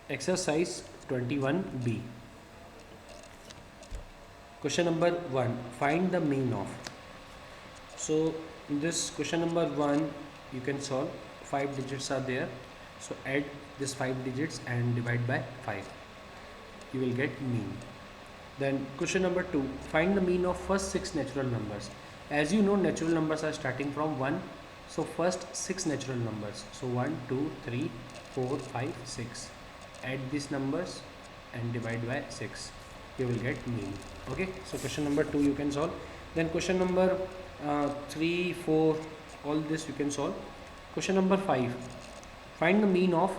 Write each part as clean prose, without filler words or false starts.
Exercise 21B. Question number 1. Find the mean of. So in this question number 1 you can solve. 5 digits are there. So add this 5 digits and divide by 5. You will get mean. Then question number 2. Find the mean of first 6 natural numbers. As you know, natural numbers are starting from 1. So first 6 natural numbers. So 1, 2, 3, 4, 5, 6. Add these numbers and divide by 6. You will get mean. Okay. So question number 2 you can solve. Then question number 3, 4, all this you can solve. Question number 5. Find the mean of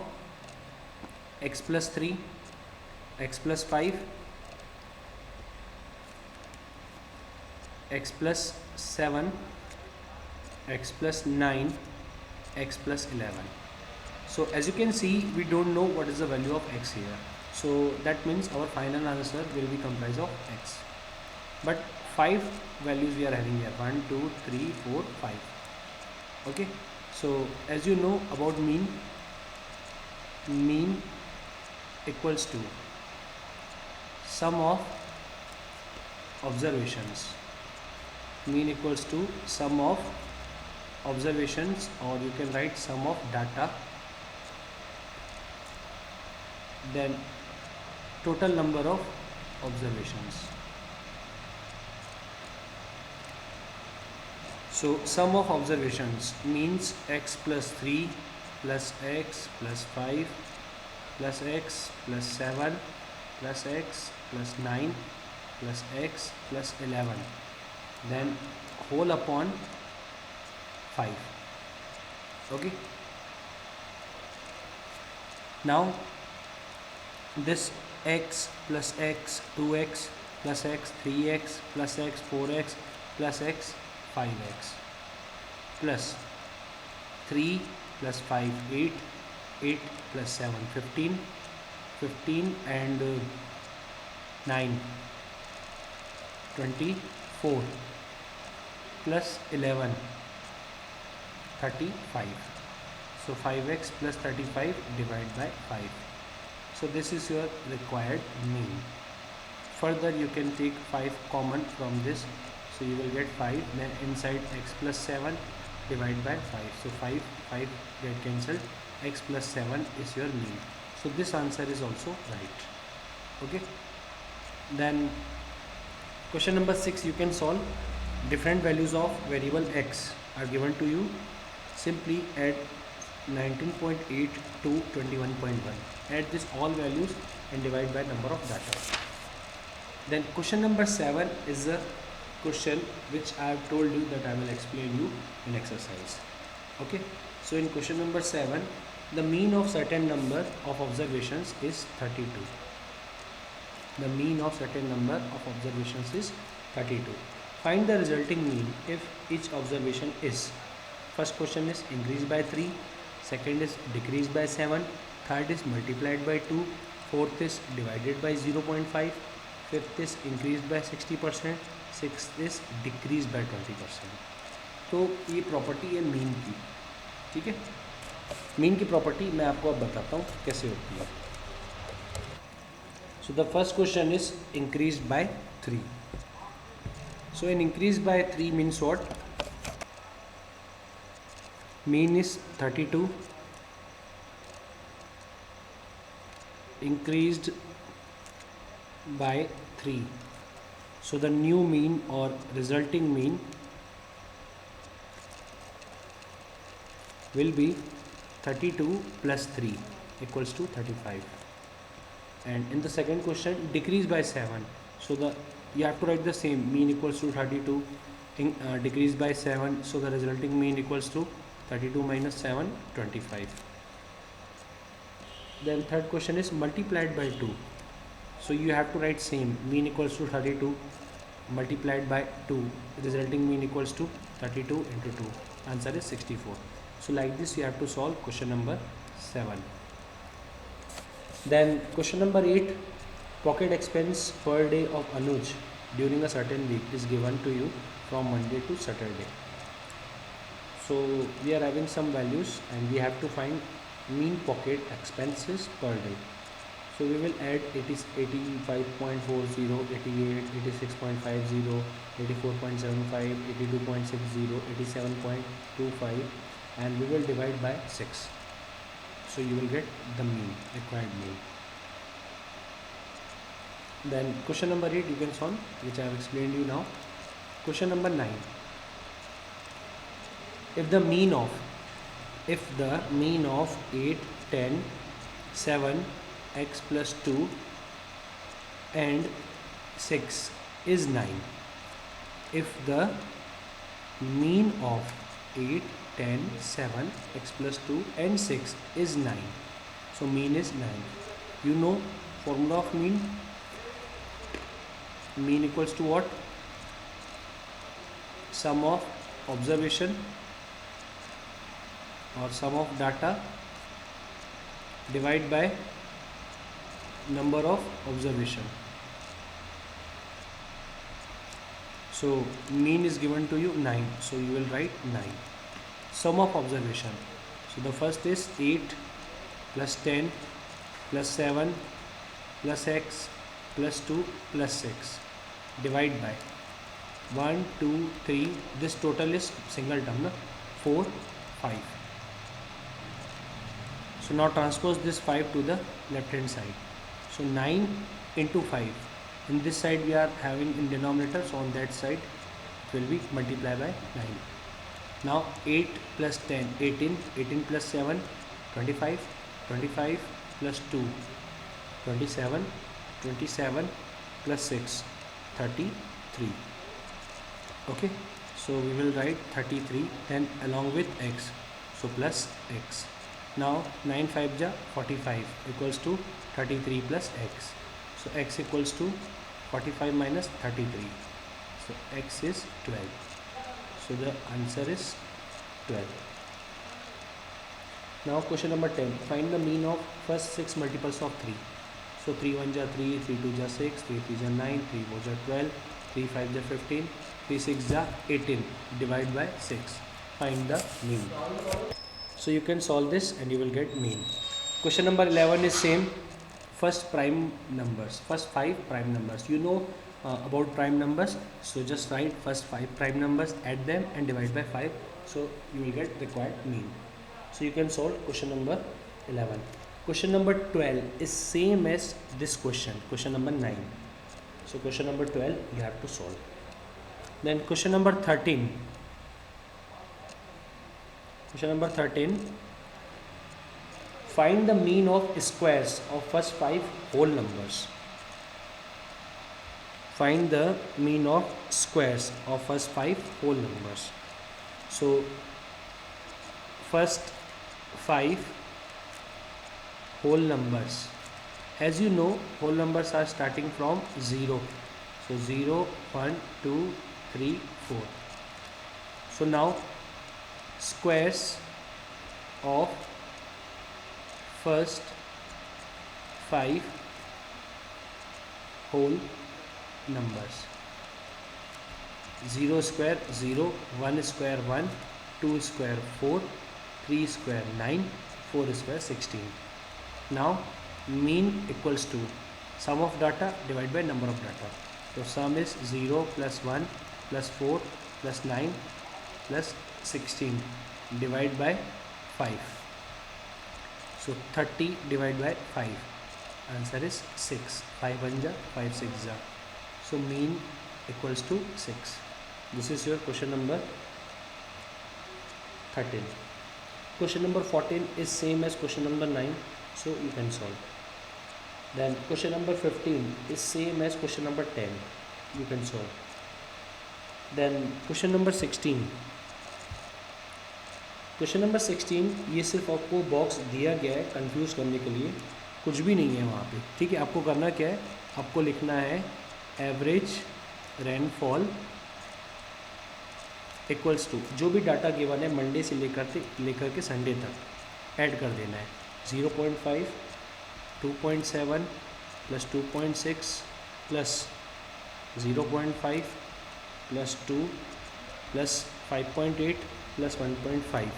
x plus 3, x plus 5, x plus 7, x plus 9, x plus 11. So as you can see, we don't know what is the value of x here. So that means our final answer will be comprised of x. But 5 values we are having here. 1, 2, 3, 4, 5. Okay. So as you know about mean equals to sum of observations. Mean equals to sum of observations, or you can write sum of data, then total number of observations. So sum of observations means x plus 3 plus x plus 5 plus x plus 7 plus x plus 9 plus x plus 11, then whole upon 5. Okay. Now this x plus x, 2x plus x, 3x plus x, 4x plus x, 5x plus 3 plus 5, 8, 8 plus 7, 15, 15 and 9, 24 plus 11, 35. So 5x plus 35 divided by 5. So this is your required mean. Further you can take 5 common from this. So you will get 5, then inside x plus 7 divided by 5. So 5 get cancelled. X plus 7 is your mean. So this answer is also right. Okay. Then question number 6 you can solve. Different values of variable x are given to you. Simply add 19.8 to 21.1. Add this all values and divide by number of data. Then question number 7 is a question which I have told you that I will explain you in exercise. Okay. So in question number 7, the mean of certain number of observations is 32. The mean of certain number of observations is 32. Find the resulting mean if each observation is. First question is increased by 3, second is decreased by 7, third is multiplied by 2, fourth is divided by 0.5, fifth is increased by 60%, sixth is decreased by 20%. तो ये property है mean की. ठीक है. Mean की property मैं आपको अब बताता हूँ कैसे होती है. So the first question is increased by 3. So in increased by 3 means what? Mean is 32 increased by 3. So the new mean or resulting mean will be 32 plus 3 equals to 35. And in the second question, decrease by 7. So you have to write the same. Mean equals to 32 decrease by 7. So the resulting mean equals to 32 minus 7, 25. Then third question is multiplied by 2. So you have to write same. Mean equals to 32 multiplied by 2. Resulting mean equals to 32 into 2. Answer is 64. So like this you have to solve question number 7. Then question number 8. Pocket expense per day of Anuj during a certain week is given to you from Monday to Saturday. So we are having some values and we have to find mean pocket expenses per day. So we will add 80, 85.40, 88, 86.50, 84.75, 82.60, 87.25, and we will divide by 6. So you will get the mean, required mean. Then question number 8 you can solve, which I have explained you now. Question number 9. If the mean of 8, 10, 7, x plus 2 and 6 is 9. If the mean of 8, 10, 7, x plus 2 and 6 is 9. So mean is 9. You know formula of mean. Mean equals to what? Sum of observation or sum of data divided by number of observation. So mean is given to you 9, so you will write 9. Sum of observation, so the first is 8 plus 10 plus 7 plus x plus 2 plus 6, divide by 1, 2, 3, this total is single term, 4, 5. So now transpose this 5 to the left hand side. So 9 into 5. In this side we are having in denominator, so on that side it will be multiplied by 9. Now 8 plus 10, 18, 18 plus 7, 25, 25 plus 2, 27, 27 plus 6, 33. Okay, so we will write 33, then along with x, so plus x. Now 9 5 ja 45 equals to 33 plus x. So x equals to 45 minus 33. So x is 12. So the answer is 12. Now question number 10. Find the mean of first 6 multiples of 3. So 3 1 ja 3, 3 2 ja 6, 3 3 ja 9, 3 4 ja 12, 3 5 ja 15, 3 6 ja 18. Divide by 6. Find the mean. So you can solve this and you will get mean. Question number 11 is same. First prime numbers, first 5 prime numbers. You know about prime numbers, so just write first 5 prime numbers, add them and divide by 5. So you will get required mean. So you can solve question number 11. Question number 12 is same as this question, question number 9. So question number 12 you have to solve. Then question number 13. Question number 13. Find the mean of squares of first 5 whole numbers. Find the mean of squares of first 5 whole numbers. So first 5 whole numbers. As you know, whole numbers are starting from 0. So 0, 1, 2, 3, 4. So now squares of first 5 whole numbers. 0 square 0, 1 square 1, 2 square 4, 3 square 9, 4 square 16. Now mean equals to sum of data divided by number of data. So sum is 0 plus 1 plus 4 plus 9 plus 16 divided by 5. So 30 divided by 5. Answer is 6. 5 1 ja, 5 6 ja. So mean equals to 6. This is your question number 13. Question number 14 is same as question number 9. So you can solve. Then question number 15 is same as question number 10. You can solve. Then question number 16. Question number 16 ये सिर्फ आपको box दिया गया है confuse करने के लिए, कुछ भी नहीं है वहाँ पे. ठीक है, आपको करना क्या है, आपको लिखना है एवरेज रेनफॉल इक्वल्स टू जो भी डाटा गिवन है मंडे से लेकर के संडे तक ऐड कर देना है. 0.5, 2.7 plus 2.6 plus 0.5 plus 2 plus 5.8 plus 1.5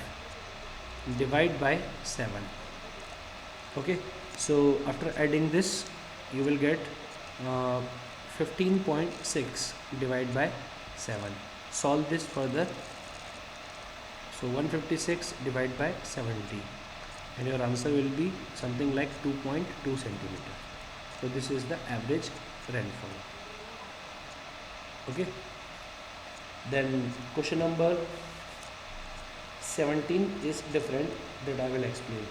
divide by 7. Okay, So after adding this, you will get uh, 15.6 divided by 7. Solve this further. So 156 divided by 70, and your answer will be something like 2.2 centimeter. So this is the average rainfall. Okay. Then question number 17 is different, that I will explain.